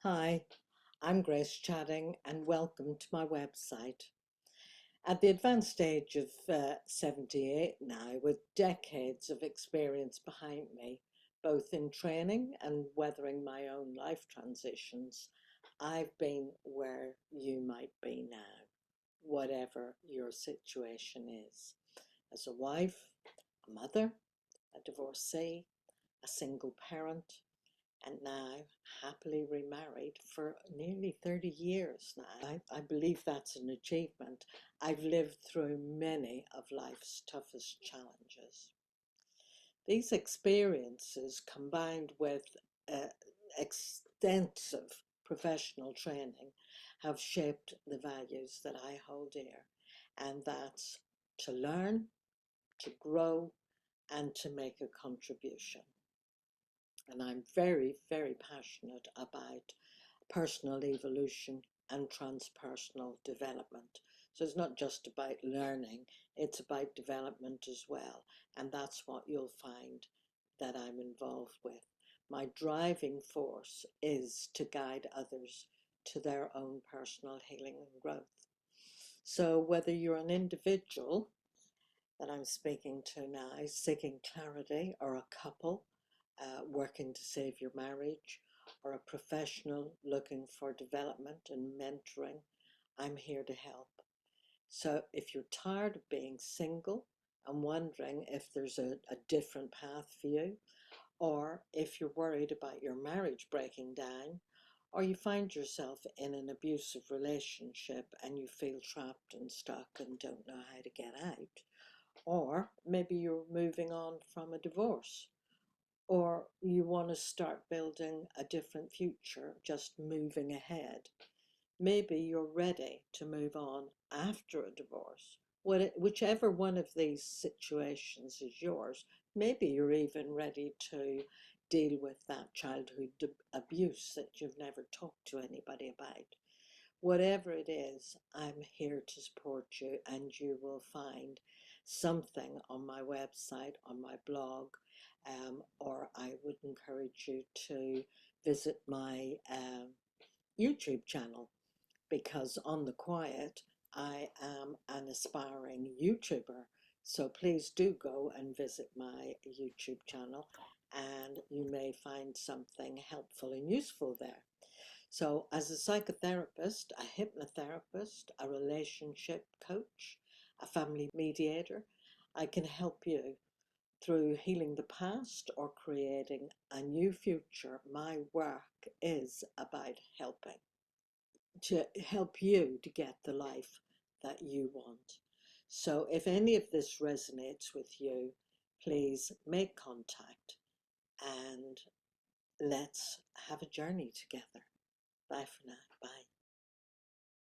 Hi, I'm Grace Chatting and welcome to my website. At the advanced age of 78 now, with decades of experience behind me, both in training and weathering my own life transitions, I've been where you might be now, whatever your situation is. As a wife, a mother, a divorcee, a single parent, and now happily remarried for nearly 30 years now. I believe that's an achievement. I've lived through many of life's toughest challenges. These experiences, combined with uh, extensive professional training, have shaped the values that I hold dear, and that's to learn, to grow, and to make a contribution. And I'm very, very passionate about personal evolution and transpersonal development. So it's not just about learning, it's about development as well. And that's what you'll find that I'm involved with. My driving force is to guide others to their own personal healing and growth. So whether you're an individual that I'm speaking to now, seeking clarity, or a couple working to save your marriage, or a professional looking for development and mentoring, I'm here to help. So if you're tired of being single and wondering if there's a different path for you, or if you're worried about your marriage breaking down, or you find yourself in an abusive relationship and you feel trapped and stuck and don't know how to get out, or maybe you're moving on from a divorce, or you want to start building a different future, just moving ahead. Maybe you're ready to move on after a divorce. Whichever one of these situations is yours, maybe you're even ready to deal with that childhood abuse that you've never talked to anybody about. Whatever it is, I'm here to support you, and you will find something on my website, on my blog, or I would encourage you to visit my YouTube channel, because on the quiet, I am an aspiring YouTuber. So please do go and visit my YouTube channel, and you may find something helpful and useful there. So as a psychotherapist, a hypnotherapist, a relationship coach, a family mediator, I can help you through healing the past or creating a new future. My work is about helping to help you to get the life that you want. So if any of this resonates with you, please make contact and let's have a journey together. Bye for now. Bye.